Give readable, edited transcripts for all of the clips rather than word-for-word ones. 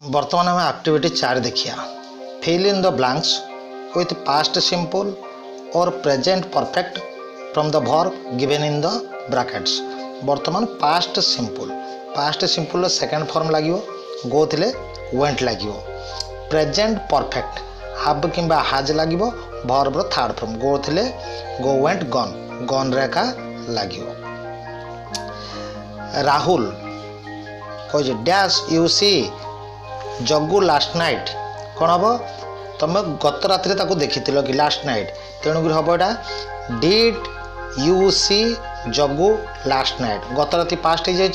बर्तमान आम एक्टिविटी 4 देखिया। Fill in the blanks with past simple और present perfect from the verb given in the brackets. बर्तमान past simple second form लगे go थिले went लगे। प्रेजेंट परफेक्ट हाब किंबा हाज लगे वर्ब थर्ड फॉर्म गो थिले गो वेंट गन गन रे का लगे। राहुल कहे did you see Jaggu last night कौन हम तुम गत रात देखी कि लास्ट नाइट तेणुक हम यहाँ did you see Jaggu last night गत राति पास्ट हो जाए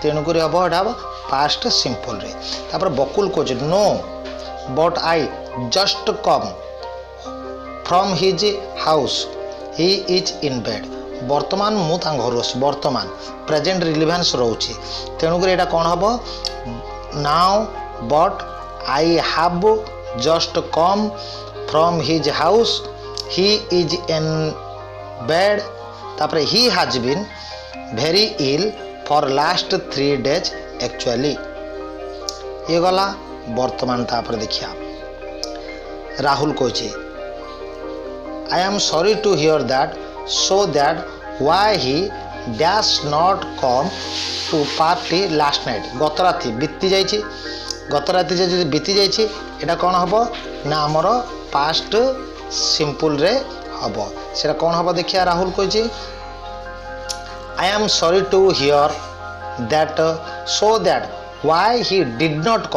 तेणुक हम यहाँ पास्ट सिंपल रे। तापर बकुल कहे no but I just come from his house he is in bed. वर्तमान मु घर वर्तमान प्रेजेंट रिलेवेंस रोचे तेणुक यहाँ कौन हम now but I have just come from his house he is in bed. तापर he has been very ill for last 3 days actually. ये गला वर्तमान। तापर देखिया राहुल कहे I am sorry to hear that so that why he dash not come to party last night. गत राति बीती जाइए गत राति जो बीती जाइए यहाँ कौन हम ना आमर पास्ट सिंपल रे हम से कौन हम देखिए। राहुल कहे I am sorry to hear that so that why he did not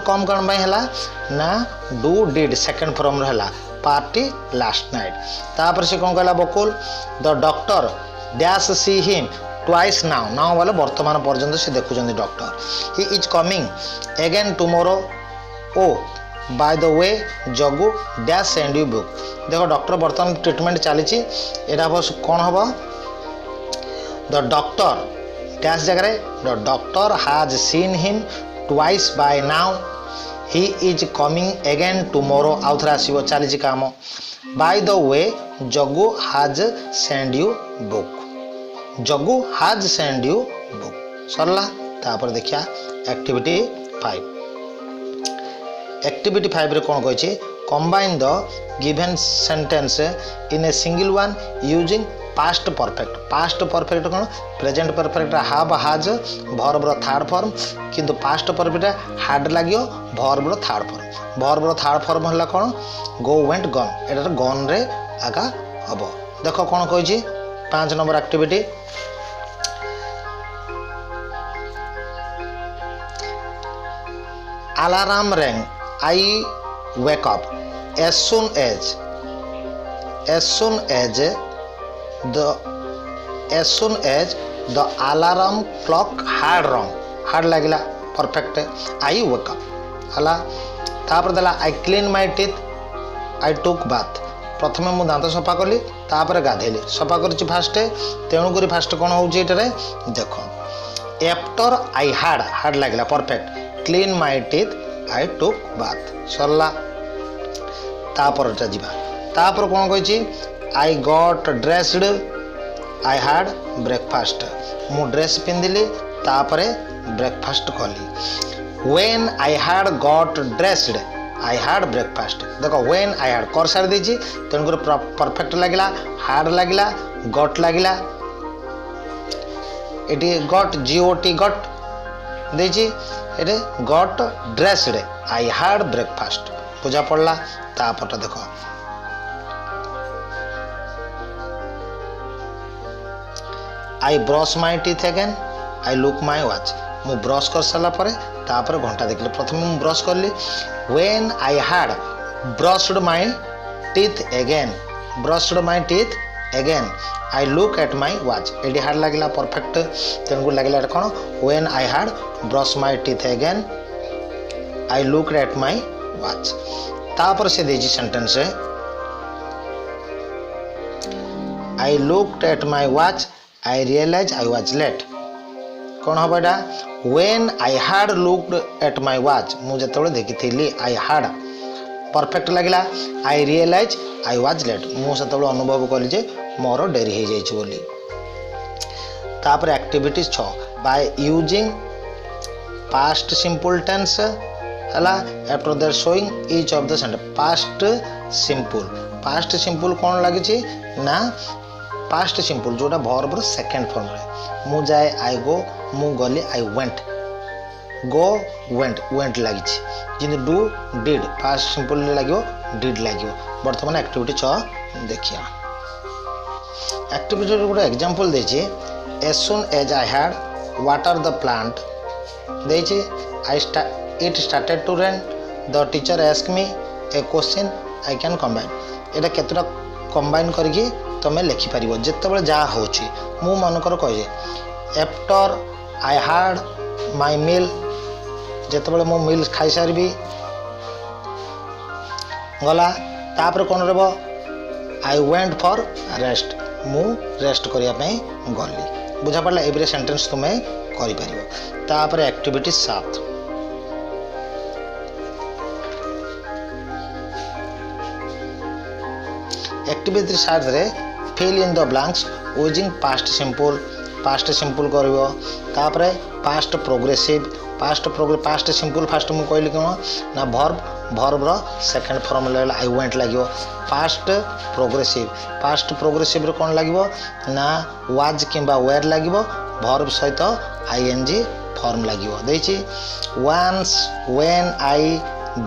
come कौन है ना डू डिड सेकेंड फॉर्म रहा पार्टी लास्ट नाइट। तापर से कौन कहला Bakul the doctor dash see him twice now वाले वर्तमान पर्यंत से देखुं doctor he is coming again tomorrow ओ by the way Jaggu dash send you book. देखो डॉक्टर वर्तमान ट्रीटमेंट चली यहाँ कौन हम द डॉक्टर डैश जगह the doctor has seen him twice by now he is coming again tomorrow आउ थे आसो चली काम by the way Jaggu has send you book Jaggu has send you book Sarala. तापर देखिया एक्टिविटी 5। एक्टिविटी 5 रे कौन कही combine the given sentence in a single one using past perfect कौन present perfect have has verb third form किंतु past perfect had लगे verb third form है कौन गो वेंट गन एटा गन रे आगा हम। देख कौन कही 5 number activity alarm rang I wake up as soon as the alarm clock had rung had लगिला परफेक्ट आई वेक अप हला। तापर देला I clean my teeth I took bath प्रथमे मु दांत सफा कली तापर गाधेली सफा करछि फास्ट तेणुक फास्ट कौन हो देख आफ्टर आई हाड लगिला perfect clean my teeth I took bath सरला। तापर तापर कौन कही I got dressed I had breakfast मु ड्रेस पिंधिली तापरे ब्रेकफास्ट कली। When I had got dressed I had breakfast देखो व्हेन आई हैड कर सारी देछि तेणुक परफेक्ट लगिला हार्ड लगिला गॉट लगिला एटी गॉट जीओटी गॉट देछि एटे got dressed I had breakfast बुझा पड़ला। तापर देखो I brush my teeth again I look my watch मु ब्रश कर सारा पर तापर घंटा देखली प्रथम मु ब्रश करली when I had brushed my teeth again I look at my watch एडी हार्ड लगिला परफेक्ट तेणुक लगिला कौन when I had brush my teeth again I look at my watch. तापर से देजी sentence I looked at my watch I realise I was late कौन हम यहाँ when I had looked at my watch मुझे देखी आई हैड परफेक्ट लगिला I realise I was late मुझे अनुभव कली जे मोर डेरी हो जाए। तापर activity 6 by using past simple tense हला after that showing each of the sentence past simple कौन लगी ना पास्ट सिंपल जोटा वर्ब सेकंड फॉर्म रे मु जाए आई गो मु गली आई वेंट गो वेंट लगी जिन डू डिड पास्ट सिंपल लगे डिड लगे बर्तमान एक्टिविटी 6 देखिए एक्टिविटी गोटे एग्जांपल देछि as soon as I had water the plant देछि it started to rain the teacher ask me a question I can combine एटा केतरा कंबाइन करके तुम लिखिपार जिते जहाँ हो मु मनकर कहे आफ्टर आई हैड माय मील जिते मु मील खाई सारी गला तापर कौन रहा आई वेंट फॉर रेस्ट मु रेस्ट करने गली बुझा पड़ा ए सेंटेंस तुम्हें कर एक्टिविटी 7 एक्टिविटी 7 रे fill in the blanks using past simple करिवो तापरे पास्ट पास्ट सिंपल फास्ट मु कहली कोन ना वर्ब रो सेकंड फॉर्म लेला आई वेंट लागिवो पास्ट प्रोग्रेसिव रे कोन लागिवो ना वाज किंबा वेयर लागिवो वर्ब सहित आईएनजी फॉर्म लागिवो देछि once when I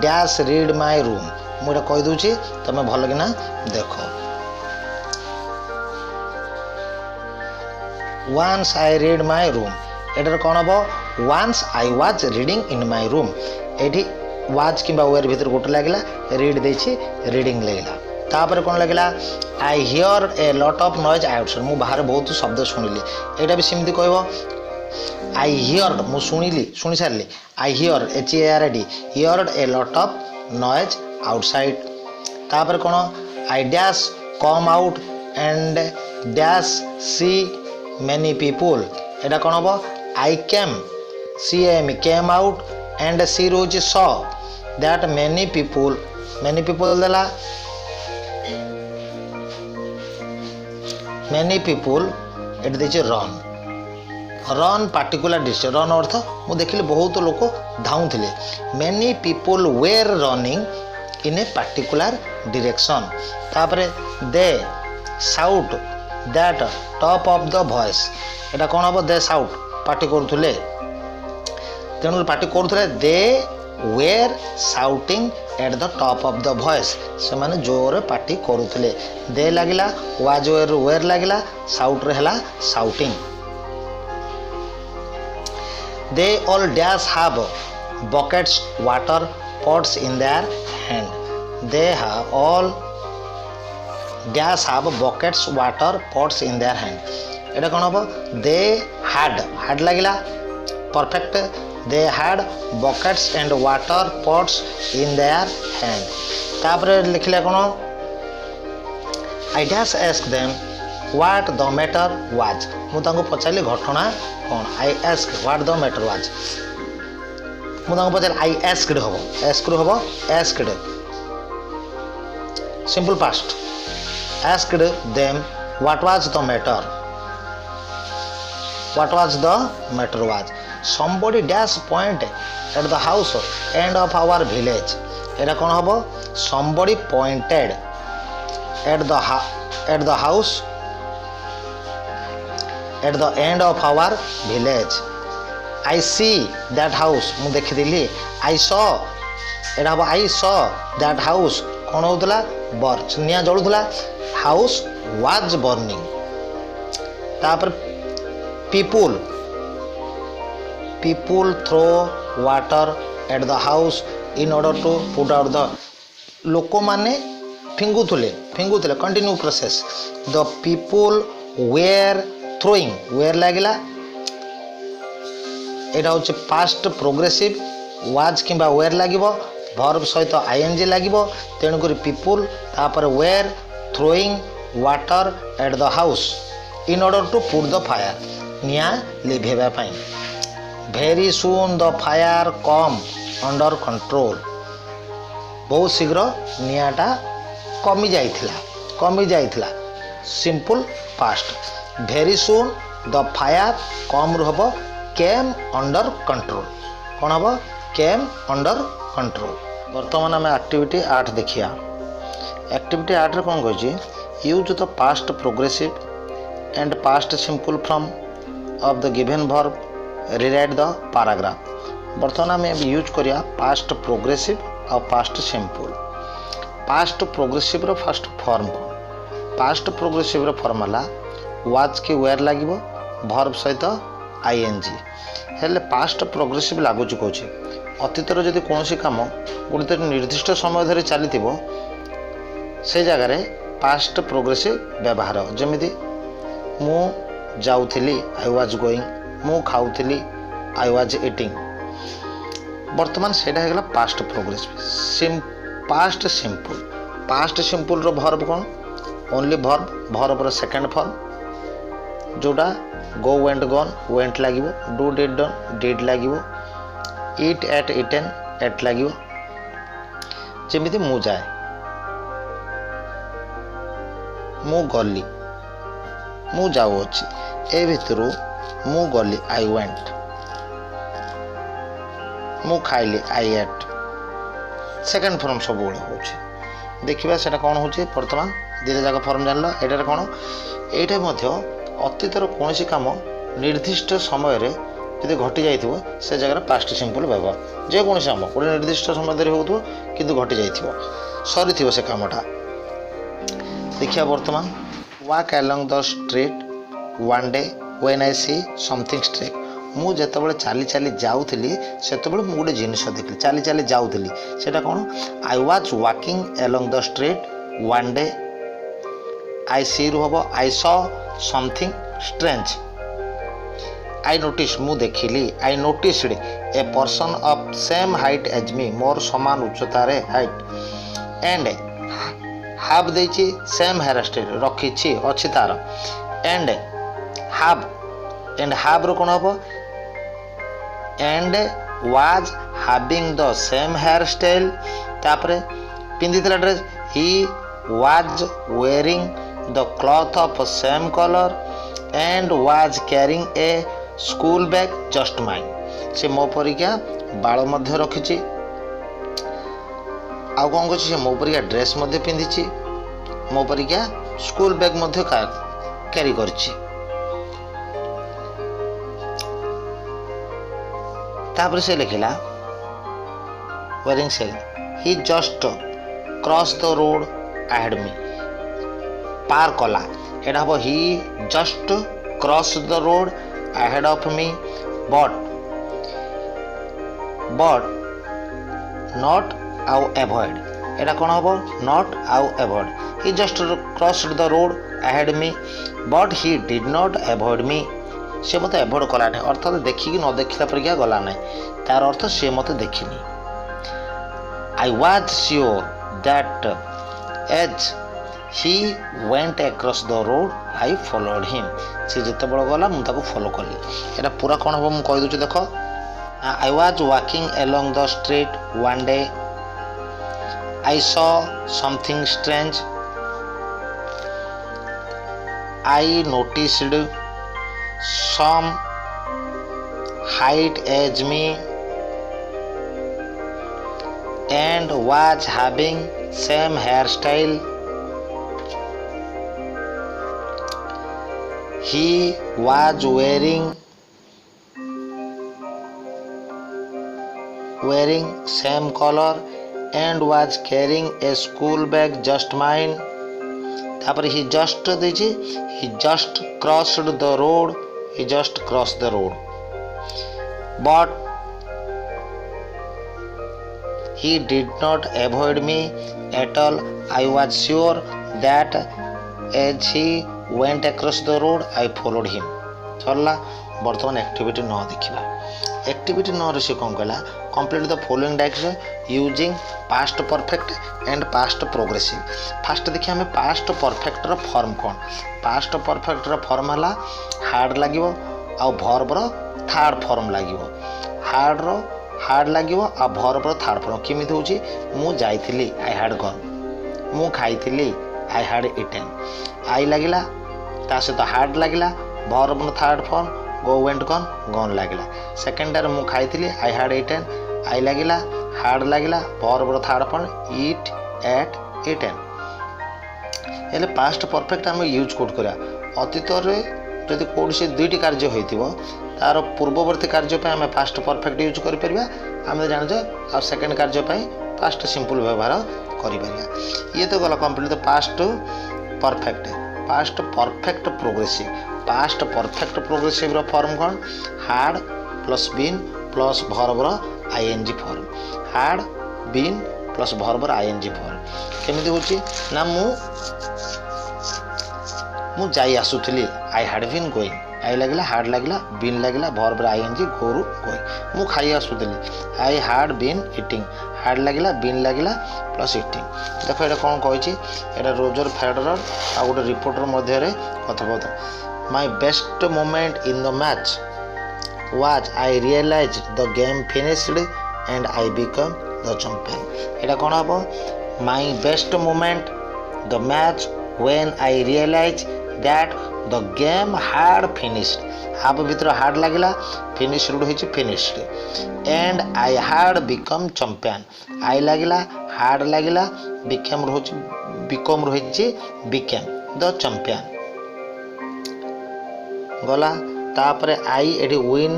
dash read my room मुझे कही दूची तुम भल किना देख once I read my room एटार कौन हम once I was reading in my room एठी वाज किंबा वेयर भीतर गोटे लगिला रीड देछि रीडिंग लगिला तापर कौन लगिला I hear a lot of noise outside मु बाहर बहुत शब्द शुणिली एटा भी सेमती कहबो आई हियर मु शुणी सारली I hear HEARD hear a lot of noise outside तापर कौन I dash come out and dash see many people एटा कौन हम I came came out and see रोज सॉ दैट मेनी पीपुल देला मेनी पीपुल एट देछि रन पार्टिकुलर डिस्टेंस रन अर्थ मु देखिली बहुत लोक धाउथिले many people were running in a particular direction तापरे they shout that top of the voice एटा कोन हम दे साउट पार्टी करूथले तेणु पार्टी करूथले they were shouting at the top of the voice से माने जोर पार्टी करूथले दे लागिला वाज वेर लागिला साउट रे हला shouting they all dash have buckets water pots in their hand they have all dash have buckets water pots in their hand एटा कोन हो they had लागिला perfect they had buckets and water pots in their hand तापर लिखले कोन I dash ask them what the matter was मु तांको पचाली घटना कौन I ask what the matter was मुझे पचार I asked हम asked simple past asked them what was the matter was somebody dash point at the house end of our village एटा कौन हम somebody pointed at the house at the end of our village I see that house मु देखिली I saw एटा हम I saw that house कौन होतला birch निया जळुतला house was burning तापर people throw water at the house in order to put out the लोक माने फिंगुथुले continue process the people were throwing were लागिला एटा होचे पास्ट प्रोग्रेसिव वाज किंबा वेयर लागिवो वर्ब सहित आईएनजी लागिवो तेणु करी पीपुल तापर were throwing water at the house in order to put the fire निया लिभेबा पई very soon the fire come under control बहुत शीघ्र नियाटा कमी जाइथिला simple past very soon the fire come रहबो came under control कौन हम केम अंडर कंट्रोल। बर्तमान आम एक्टिविटी 8 देखिया। एक्टिविटी 8 कौन कही use the past progressive and past simple from of the given verb rewrite the paragraph. बर्तमान आम यूज करिया पास्ट प्रोग्रेसिव और past simple. Past progressive row first form कौन? पास्ट प्रोग्रेसिव रो फॉर्म है वाज के वेयर लगे वर्ब सहित ING हेले पास्ट प्रोग्रेसिव लगुच कौन अतीतर जदि कौन कम गोटे निर्दिष्ट समय धरी चली से जगार पास्ट प्रोग्रेसिव व्यवहार जमीती मु जाऊली आई वाज गोइंग, मु खाऊली आई वाज इटिंग। वर्तमान से past progressive. Past simple. Past simple रो वर्ब कौन? ओनली वर्ब, वर्ब रो सेकंड फॉर्म जोड़ा गो वेंट गॉन वेंट लगे, डू डिड डन डिड लगे, ईट एट इटेन एट लगे। जमीती मु जाए, मु गली, मु जाऊँगी, ए भितर मु गली आई वेंट, मु खाइली आई एट। सेकेंड फॉर्म सब हो देखा से कौन हो बर्तमान दुटा जाक फॉर्म जान लो। ये कौन ये अतीतर कौन कम निर्दिष्ट समय जब घटी जाइए से जगह पास्ट सिंपल व्यवहार जेकोसी कम गोटे निर्दिष्ट समय धरी हो कि घटी जाइए सरी से कमटा। देखिए बर्तमान walk along the street one day when I see something strange. मु जितेबाला चली चली जाऊली से गोटे जिनस देखली चली चली जाऊली से कौन? I was walking along the street one day. I see रु हम I saw something strange. I notice मु देखिली, I noticed a person of same height as me मोर समान उच्चतार हाइट एंड हाव देछि सेम हेयर स्टाइल रखी अच्छी तार एंड हाव रो कौन हम and was having the same hair style. तापरे पिंधि dress he was wearing the cloth of same colour and was carrying a school bag just mine. से मो परिका बाल मध्य रखी आउ कौन कर मो परिका ड्रेस मध्य पिंधि मो परिका स्कूल बैग मध्य कैरी कर। से लिखिला वेयरिंग से he just cross the road ahead me. पार कला एटा हम he just cross the road ahead of me but not आउ एवॉइड। एटा कौन हम नॉट आउ avoid. He just crossed the road ahead me but he did not avoid me. से मत एवॉइड कला नहीं अर्थात देखिकी न देखला परिका गला नहीं तार अर्थ से मत देखनी। I was sure that as he went across the road I followed him. से जिते बड़ गला मुझे फॉलो कली। एटा पूरा कौन हम मुझे कहीदे देख। आई was walking along the street one day I saw something strange I noticed some height as me and was having same hairstyle. He was wearing same color and was carrying a school bag just mine. तापर he just देछि he just crossed the road, he just crossed the road but he did not avoid me at all. I was sure that as he went across the road I followed him। सरला बर्तमान activity 9 देखिबा। Activity 9 रे से कौन कहला complete the following direction using past perfect and past progressive. First देखिए हमें past perfect रो form कौन? पास्ट परफेक्ट रो फॉर्म हला हार्ड लागिवो आ वर्ब रो थर्ड फॉर्म लागिवो। हार्ड लागिवो आ वर्ब रो थर्ड फॉर्म किमिति होची मु जाइथिली आई हैड गॉन, मु खाइथिली आई हैड इटेन। आई लागिला ता सहित हार्ड लागिला वर्ब रो third form go went gone gone लगिला सेकेंड मु खाई आई हाड इटेन आई लगिला हार्ड लगिला verb third form eat ate eaten हेले पास्ट परफेक्ट आम यूज कोड करा अतीत जदि कौन से दुईटी कार्य हो तार पूर्ववर्ती कार्य आम पास्ट परफेक्ट यूज करें आम जाने आ सेकेंड कार्य पास्ट सिंपल व्यवहार कर ये तो गला कंप्लीट तो पास्ट परफेक्ट प्रोग्रेसिव फॉर्म कौन हार्ड प्लस बीन प्लस भर्बर I N G form had been plus भर्बर आईएनजी फॉर्म केमिति होची ना मु जाई आसुथली I had been going I लगिला हार्ड लगिला बीन लगिला भर्बर आईएनजी गोरु गोइंग मु खाई आसुथली I had been eating had लगिला बीन लगिला प्लस इटिंग देखो ये कौन कही एटा रोजर फेडरर आ गोटे रिपोर्टर मध्य कथोपकथन my best moment in the match was I realize the game finished and I become the champion एटा कौन हम my best moment the match when I realize that the game had finished हाफ भीतर had लगिला finished होइछि finished and I had become champion I लगिला had लगिला become रहिछि बिकेम द चैंपियन गला तापरे आई एडी win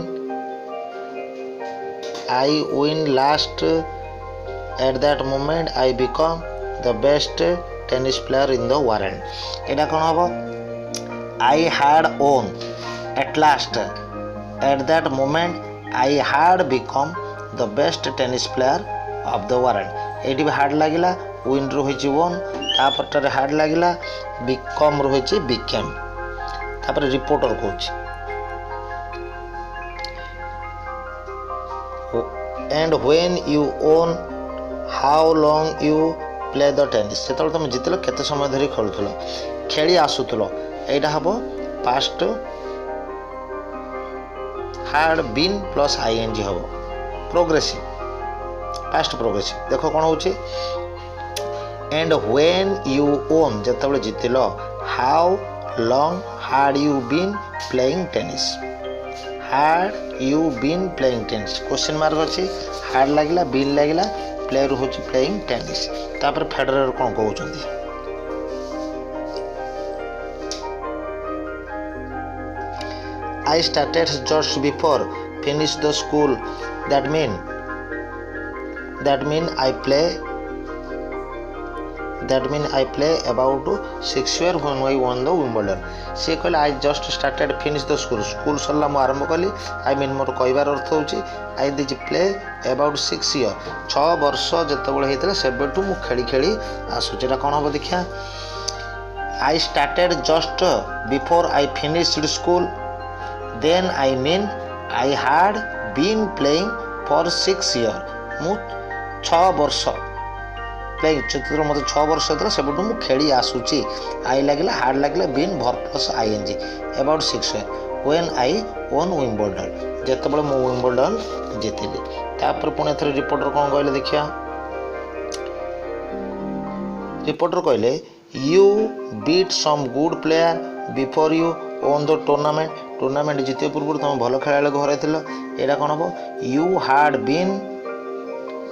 last at that moment I become the best tennis player in the world एटा कौन हम I had won at last at that moment I had become the best tennis player of the world एटी भी had लगिला win रही won तापर had लगिला become रही became तापर रिपोर्टर कौच and when you won how long you play the tennis से तुम जितल केते समय धरी खेलुल खेली आसुल एटा हम past had been plus I N G हम प्रोग्रेसिव पास्ट प्रोग्रेसिव देख कौन होची एंड व्हेन यू ओन जिते जितिल how long had you been playing tennis had you been playing tennis question mark अच्छी हार्ड लगिला बीन लगिला प्लेयर हूँ प्लेइंग टेनिस तापर फेडरर कौन कहते I started just before finish the school. That mean I play about 6 years when I won the Wimbledon. से कहले I just started finish the school सरला मु आरंभ कली I mean मोर कहबार अर्थ होची I did play about 6 years 6 वर्ष जतबेले हेतले सेबेटू मु खेली खेली आसु जेटा कोन हो देखिया I started just before I finished school. Then I mean I had been playing for 6 years. मु 6 वर्ष प्लेइंग चित्र मत 6 वर्ष होता से मु खेली आसुची आई लगिला हार्ड लगिला बीन भर plus ING about 6 years when I won Wimbledon जेतेबेले मु विंबलडन जीतिली तापर पुणे थरे रिपोर्टर कोन कहले देखिया रिपोर्टर कहले you beat some good player before you won the tournament जितिया पूर्व तुम भल खेला घर एटा कौन हम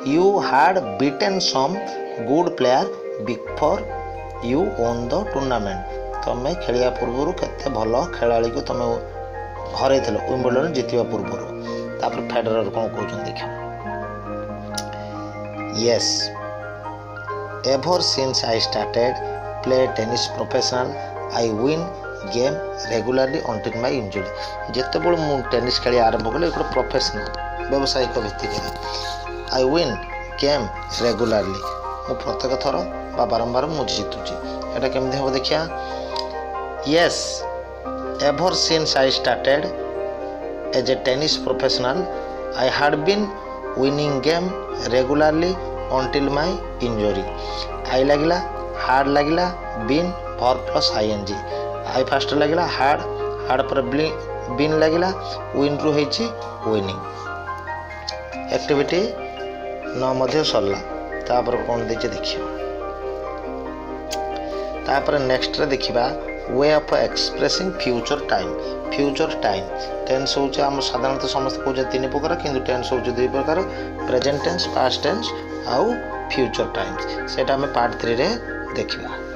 you had beaten some good player before you won the tournament तुम्हें खेलिया पूर्व केते भल खेला को तुम हर विंबलडन जितिया पूर्व तापर फेडरर कौन कहते देख yes ever since I started play tennis professional I win game regularly until my injury जितेबले मु टेनिस खेली आरंभ कले एक प्रोफेशनल व्यावसायिक भित्तिक आई विन गेम रेगुलारली मु प्रत्येक थर बारंबार मु जीतुची एटा केमती हम देखिया yes ever since I started as a tennis professional I had been winning game regularly until my injury I लगिला हार्ड लगिला बीन भर प्लस आईएनजी आई फास्ट लगिला हार्ड पर बीन लगिला विन रु होइछि विनिंग एक्टिविटी न मध्य सरला तापर कोन देचे देखियो तापर नेक्स्ट रे देखिबा way of expressing future time. Future time tense होचे हम साधारणतः समस्त कौचे तीन प्रकार किंतु टेन्स होचे दुई प्रकार प्रेजेंट टेन्स पास्ट टेन्स आउ फ्यूचर टाइम। सेटा हमें पार्ट 3 रे देखिबा।